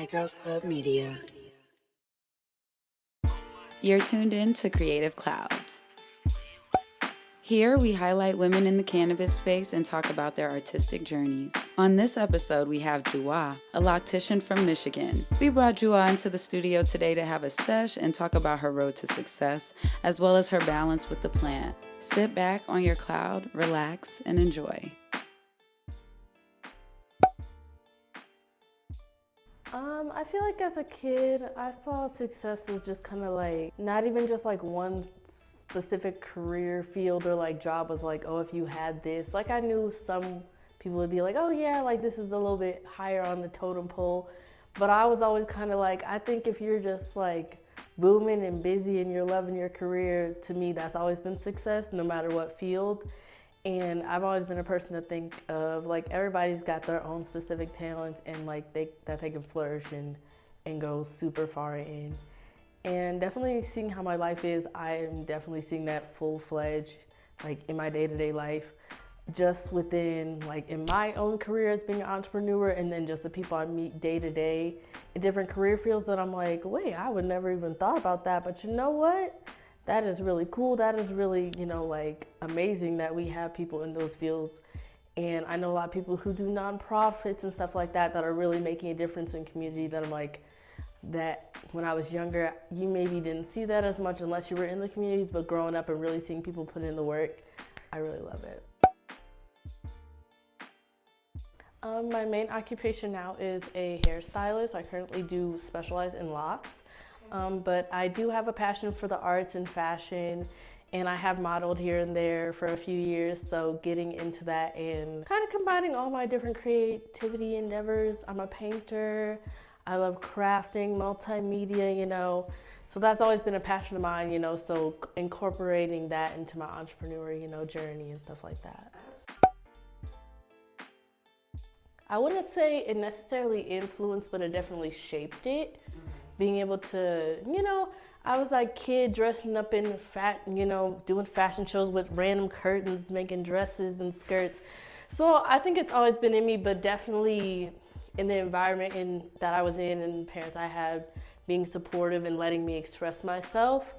White Girls Club Media. You're tuned in to Creative Clouds. Here, we highlight women in the cannabis space and talk about their artistic journeys. On this episode, we have Jujua, a loctician from Michigan. We brought Jujua into the studio today to have a sesh and talk about her road to success, as well as her balance with the plant. Sit back on your cloud, relax, and enjoy. I feel like as a kid, I saw success as just kind of like, not even just like one specific career field or like job was like, oh, if you had this. Like I knew some people would be like, oh yeah, like this is a little bit higher on the totem pole. But I was always kind of like, I think if you're just like booming and busy and you're loving your career, to me, that's always been success, no matter what field. And I've always been a person to think of like everybody's got their own specific talents and like they can flourish and go super far in. And definitely seeing how my life is, I am definitely seeing that full-fledged like in my day-to-day life, just within like in my own career as being an entrepreneur, and then just the people I meet day to day in different career fields that I'm like, wait, I would never even thought about that, but you know what? That is really cool. That is really, like amazing that we have people in those fields. And I know a lot of people who do nonprofits and stuff like that are really making a difference in community that I'm like, that when I was younger, you maybe didn't see that as much unless you were in the communities, but growing up and really seeing people put in the work, I really love it. My main occupation now is a hairstylist. I currently do specialize in locks. But I do have a passion for the arts and fashion, and I have modeled here and there for a few years, so getting into that and kind of combining all my different creativity endeavors. I'm a painter, I love crafting, multimedia, so that's always been a passion of mine, so incorporating that into my entrepreneur, journey and stuff like that. I wouldn't say it necessarily influenced, but it definitely shaped it. Being able to, I was like kid dressing up in doing fashion shows with random curtains, making dresses and skirts. So I think it's always been in me, but definitely in the environment that I was in and the parents I had being supportive and letting me express myself,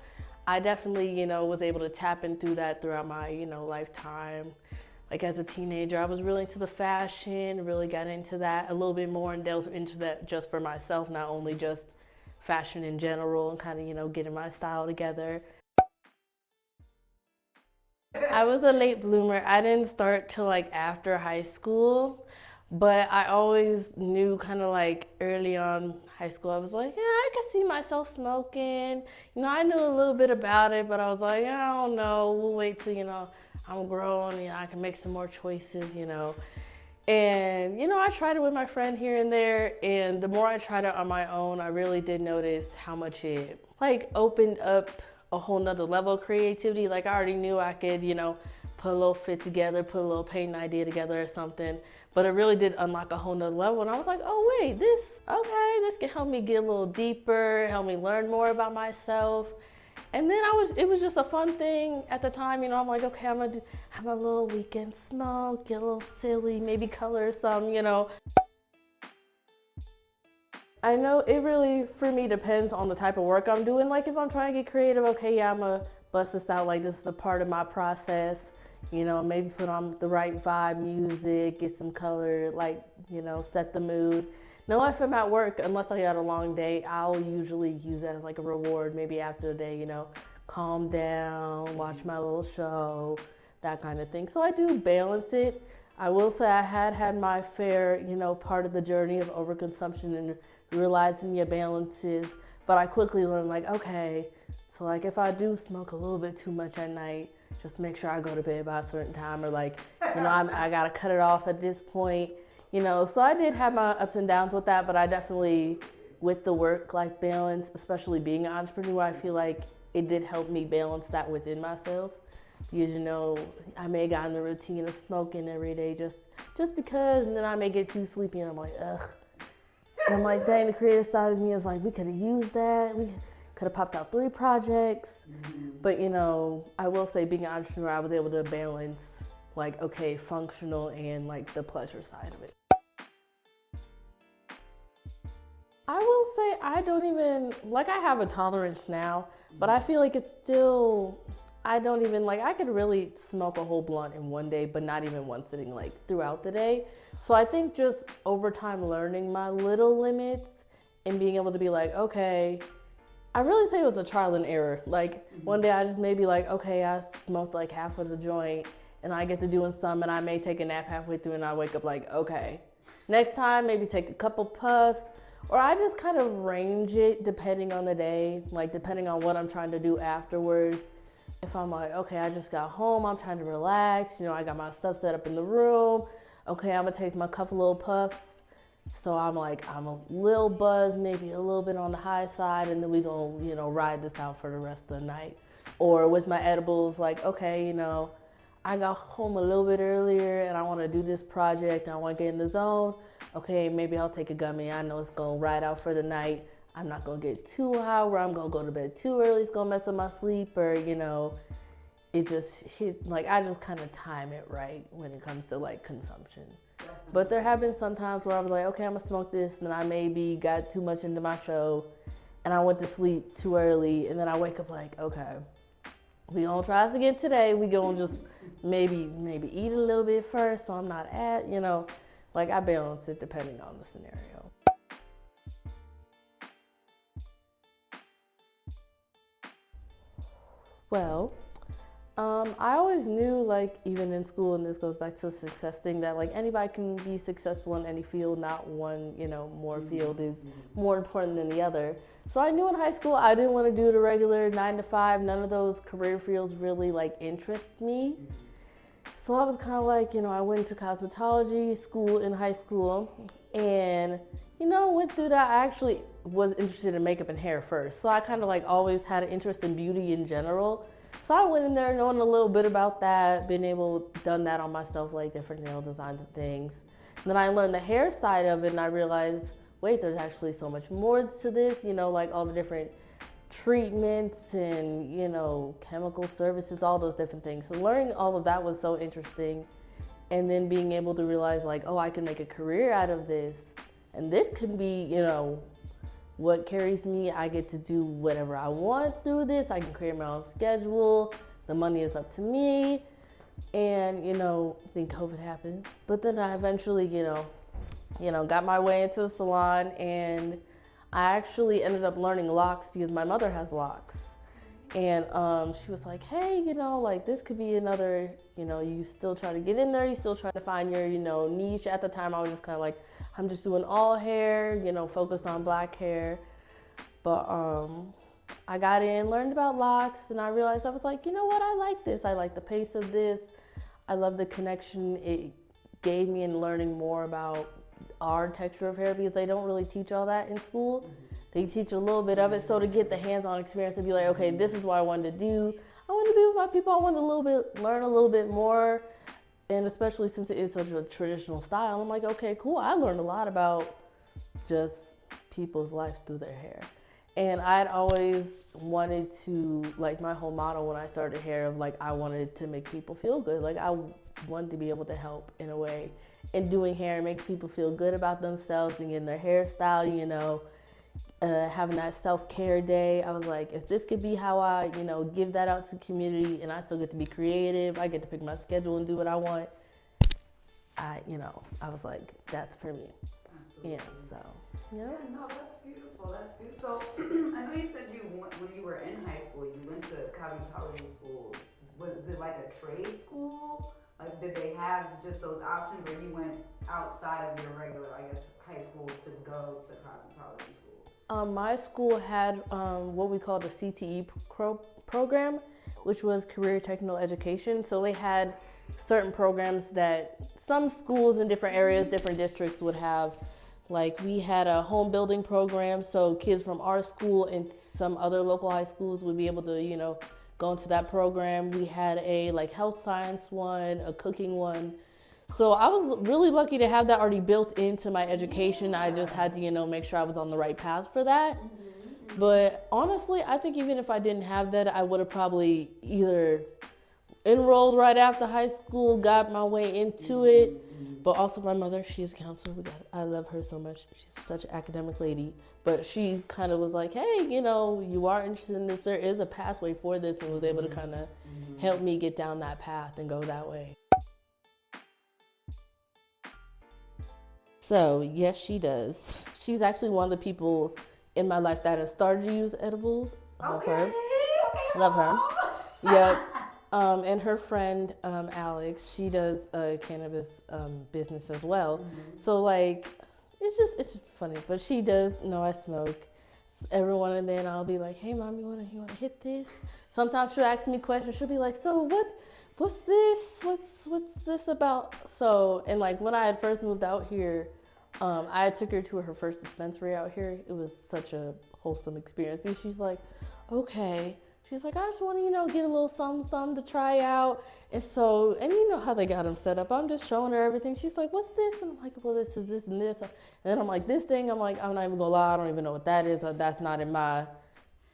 I definitely, was able to tap into that throughout my, lifetime. Like as a teenager, I was really into the fashion, really got into that a little bit more and delved into that just for myself, not only just fashion in general and kind of, getting my style together. I was a late bloomer. I didn't start till like after high school, but I always knew kind of like early on high school, I was like, yeah, I could see myself smoking. I knew a little bit about it, but I was like, I don't know, we'll wait till, I'm grown, I can make some more choices, And, I tried it with my friend here and there, and the more I tried it on my own, I really did notice how much it, opened up a whole nother level of creativity. Like, I already knew I could, put a little fit together, put a little painting idea together or something, but it really did unlock a whole nother level, and I was like, oh, wait, this can help me get a little deeper, help me learn more about myself. And then it was just a fun thing at the time, I'm like, okay, I'm gonna have a little weekend smoke, get a little silly, maybe color some, I know it really, for me, depends on the type of work I'm doing. Like if I'm trying to get creative, okay, yeah, I'm gonna bust this out, like this is a part of my process, maybe put on the right vibe music, get some color, set the mood. No, if I'm at work, unless I got a long day, I'll usually use that as like a reward. Maybe after the day, calm down, watch my little show, that kind of thing. So I do balance it. I will say I had my fair, part of the journey of overconsumption and realizing your balances. But I quickly learned okay, so if I do smoke a little bit too much at night, just make sure I go to bed by a certain time, or I gotta cut it off at this point. So I did have my ups and downs with that, but I definitely, with the work-life balance, especially being an entrepreneur, I feel like it did help me balance that within myself. Because, I may have gotten the routine of smoking every day just because, and then I may get too sleepy and I'm like, ugh. And I'm like, dang, the creative side of me is like, we could have used that. We could have popped out 3 projects. Mm-hmm. But, I will say being an entrepreneur, I was able to balance functional and the pleasure side of it. I will say I don't even, like I have a tolerance now, but I feel like it's still, I don't even, like I could really smoke a whole blunt in one day, but not even one sitting like throughout the day. So I think just over time learning my little limits and being able to be like, okay, I really say it was a trial and error. Like one day I just may be like, okay, I smoked like half of the joint and I get to doing some and I may take a nap halfway through and I wake up like, okay. Next time, maybe take a couple puffs. Or I just kind of range it depending on the day, like depending on what I'm trying to do afterwards. If I'm like, okay, I just got home, I'm trying to relax, I got my stuff set up in the room. Okay, I'm gonna take my couple little puffs. So I'm a little buzzed, maybe a little bit on the high side, and then we gonna, ride this out for the rest of the night. Or with my edibles, like, okay, I got home a little bit earlier and I wanna do this project, and I wanna get in the zone. Okay, maybe I'll take a gummy. I know it's gonna ride out for the night. I'm not gonna get too high where I'm gonna go to bed too early. It's gonna mess up my sleep, or it just hits, like I just kind of time it right when it comes to like consumption. But there have been some times where I was like, okay, I'm gonna smoke this, and then I maybe got too much into my show, and I went to sleep too early, and then I wake up like, okay, we gonna try this again today. We gonna just maybe eat a little bit first, so I'm not like I balance it depending on the scenario. Well, I always knew, like, even in school, and this goes back to the success thing, that like anybody can be successful in any field, not one, more field is more important than the other. So I knew in high school I didn't want to do the regular 9 to 5. None of those career fields really like interest me. So I was kind of like, I went to cosmetology school in high school, and, went through that. I actually was interested in makeup and hair first. So I kind of like always had an interest in beauty in general. So I went in there knowing a little bit about that, done that on myself, like different nail designs and things. And then I learned the hair side of it, and I realized, wait, there's actually so much more to this, like all the different treatments and, chemical services, all those different things. So learning all of that was so interesting. And then being able to realize like, oh, I can make a career out of this. And this could be, what carries me. I get to do whatever I want through this. I can create my own schedule. The money is up to me. And, then COVID happened. But then I eventually, got my way into the salon, and I actually ended up learning locks because my mother has locks. And she was like, hey, like this could be another, you still try to get in there, you still trying to find your, niche. At the time I was just kind of like, I'm just doing all hair, focused on black hair. But I got in, learned about locks, and I realized I was like, you know what, I like this. I like the pace of this. I love the connection it gave me in learning more about our texture of hair, because they don't really teach all that in school. They teach a little bit of it, so to get the hands-on experience and be like, okay, this is what I wanted to do. I want to be with my people. I want to learn a little bit more, and especially since it is such a traditional style, I'm like, okay, cool. I learned a lot about just people's lives through their hair. And I'd always wanted to, like my whole motto when I started hair of like, I wanted to make people feel good. Like I wanted to be able to help in a way in doing hair and make people feel good about themselves and getting their hairstyle, having that self-care day. I was like, if this could be how I, give that out to the community, and I still get to be creative, I get to pick my schedule and do what I want, I was like, that's for me. Absolutely. Yeah, so, yeah. Yeah, no, that's beautiful. That's beautiful. So, I know you said when you were in high school, you went to cosmetology school. Was it like a trade school? Like, did they have just those options, or you went outside of your regular, high school to go to cosmetology school? My school had what we called a CTE program, which was Career Technical Education. So they had certain programs that some schools in different areas, different districts would have. Like we had a home building program, so kids from our school and some other local high schools would be able to, go into that program. We had a health science one, a cooking one. So I was really lucky to have that already built into my education. I just had to, make sure I was on the right path for that. But honestly, I think even if I didn't have that, I would have probably either enrolled right after high school, got my way into it, But also my mother, she is a counselor. I love her so much. She's such an academic lady. But she's kind of was like, hey, you know, you are interested in this. There is a pathway for this, and was able to kind of help me get down that path and go that way. So, yes, she does. She's actually one of the people in my life that have started to use edibles. I love her. Love her. Yep. And her friend, Alex, she does a cannabis business as well. So, like, it's funny. But she does know I smoke. Every one and then I'll be like, hey, Mom, you wanna hit this? Sometimes she'll ask me questions. She'll be like, so what's this? What's this about? So, and like when I had first moved out here, I took her to her first dispensary out here. It was such a wholesome experience because she's like, okay. She's like, I just want to, get a little something to try out. And so, and you know how they got them set up. I'm just showing her everything. She's like, what's this? And I'm like, well, this is this and this. And then I'm like, this thing, I'm like, I'm not even gonna lie. I don't even know what that is. That's not in my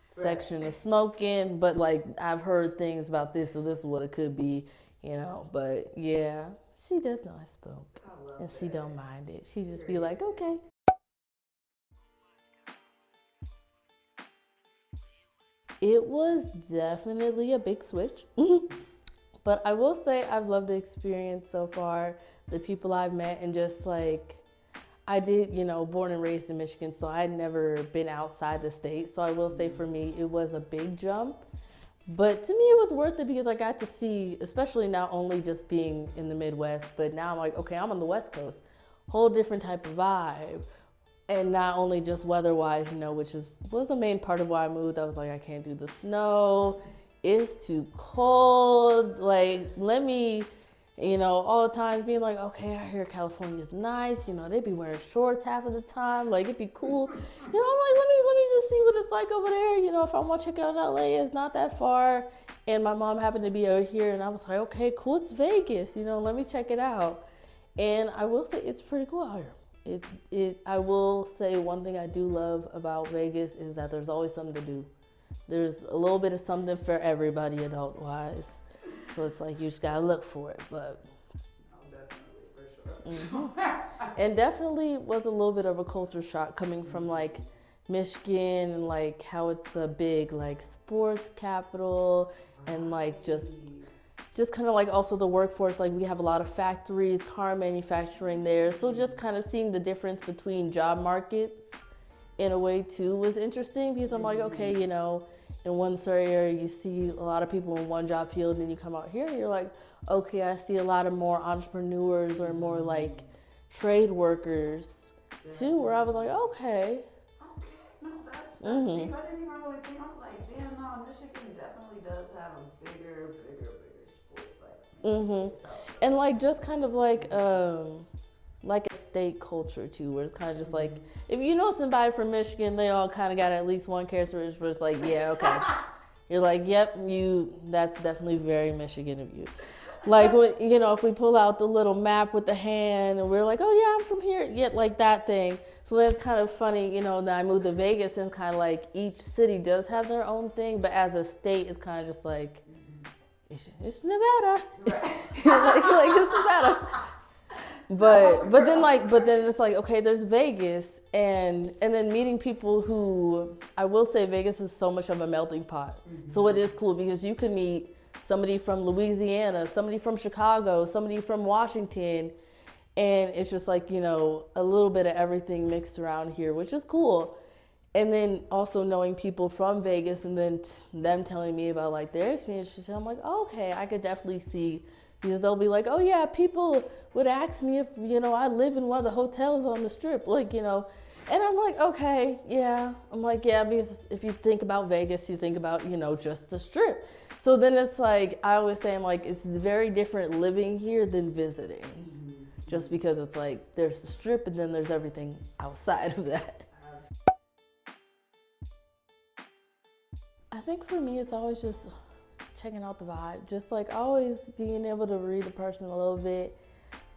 section of smoking. But like, I've heard things about this, so this is what it could be, But yeah, she does know I smoke. And she don't mind it. She just be like, okay. It was definitely a big switch. But I will say I've loved the experience so far, the people I've met, and just like, I did, born and raised in Michigan, so I'd never been outside the state. So I will say for me, it was a big jump. But to me, it was worth it because I got to see, especially not only just being in the Midwest, but now I'm like, okay, I'm on the West Coast. Whole different type of vibe. And not only just weather-wise, which was the main part of why I moved. I was like, I can't do the snow. It's too cold. Like, let me, all the times being like, okay, I hear California's nice. They be wearing shorts half of the time. Like, it'd be cool. I'm like, let me just see what it's like over there. If I want to check out LA, it's not that far. And my mom happened to be out here, and I was like, okay, cool, it's Vegas. Let me check it out. And I will say it's pretty cool out here. I will say one thing I do love about Vegas is that there's always something to do. There's a little bit of something for everybody adult-wise. So it's like you just gotta look for it, but. Definitely, for sure. And definitely was a little bit of a culture shock coming from like Michigan and like how it's a big like sports capital and like just kind of like also the workforce, like we have a lot of factories, car manufacturing there. So just kind of seeing the difference between job markets in a way too was interesting because I'm like, okay, in one area you see a lot of people in one job field and you come out here and you're like, okay, I see a lot of more entrepreneurs or more like trade workers too, where I was like, okay. No, that's deep. I didn't even really think, I was like, damn, no, Michigan definitely does have a bigger sports And like just kind of like a state culture too, where it's kind of just like if you know somebody from Michigan, they all kind of got at least one characteristic where it's like, yeah, okay. You're like, yep, that's definitely very Michigan of you. Like when, if we pull out the little map with the hand and we're like, oh yeah, I'm from here, yet like that thing. So that's kind of funny, that I moved to Vegas and it's kind of like each city does have their own thing, but as a state, it's kind of just like, it's Nevada. Right. like it's Nevada. But then it's like, okay, there's Vegas and then meeting people who, I will say Vegas is so much of a melting pot. So it is cool because you can meet somebody from Louisiana, somebody from Chicago, somebody from Washington, and it's just like, a little bit of everything mixed around here, which is cool. And then also knowing people from Vegas and then them telling me about like their experiences, I'm like, oh, okay, I could definitely see, because they'll be like, oh yeah, people would ask me if, I live in one of the hotels on the strip, like, and I'm like, okay, yeah. I'm like, yeah, because if you think about Vegas, you think about, just the strip. So then it's like, I always say, I'm like, it's very different living here than visiting. Just because it's like, there's the strip and then there's everything outside of that. I think for me, it's always just checking out the vibe. Just like always being able to read a person a little bit.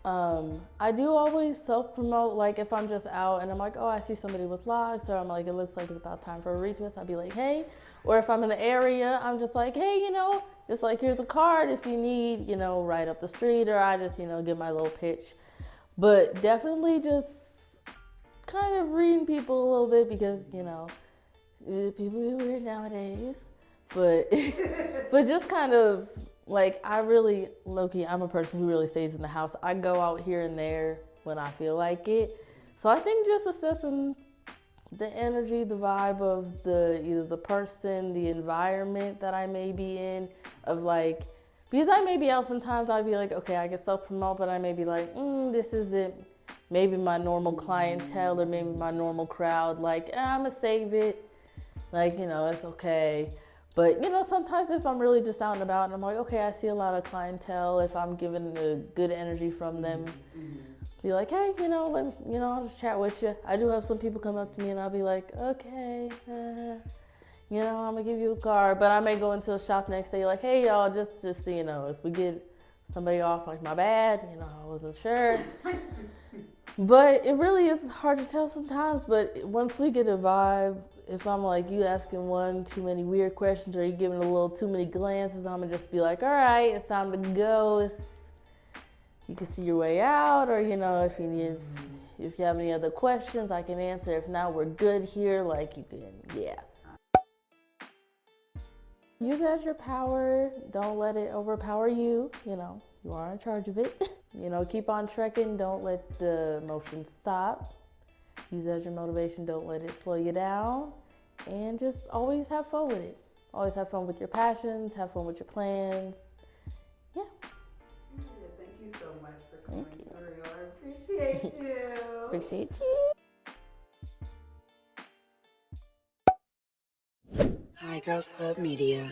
I do always self-promote, like if I'm just out and I'm like, oh, I see somebody with locks, or I'm like, it looks like it's about time for a retwist, I'll be like, hey. Or if I'm in the area, I'm just like, hey, just like, here's a card if you need, right up the street, or I just, give my little pitch. But definitely just kind of reading people a little bit because, people are weird nowadays. But but just kind of like, I really, low-key, I'm a person who really stays in the house. I go out here and there when I feel like it. So I think just assessing the energy, the vibe of either the person, the environment that I may be in, of like, because I may be out sometimes, I'd be like, okay, I can self-promote, but I may be like, this isn't maybe my normal clientele or maybe my normal crowd. Like, I'm gonna save it. Like, it's okay. But, sometimes if I'm really just out and about and I'm like, okay, I see a lot of clientele, if I'm given a good energy from them, be like, hey, I'll just chat with you. I do have some people come up to me and I'll be like, okay, I'm gonna give you a card. But I may go into a shop next day like, hey, y'all, just so you know, if we get somebody off, like, my bad, I wasn't sure. But it really is hard to tell sometimes. But once we get a vibe, if I'm like, you asking one too many weird questions or you giving a little too many glances, I'm gonna just be like, all right, it's time to go. You can see your way out, or if you have any other questions, I can answer. If not, we're good here. Like, you can, yeah. Use it as your power. Don't let it overpower you. You are in charge of it. Keep on trekking. Don't let the emotions stop. Use it as your motivation. Don't let it slow you down. And just always have fun with it. Always have fun with your passions. Have fun with your plans. Yeah. Thank you so much for coming through. I appreciate you. Appreciate you. Hi Girls Club Media.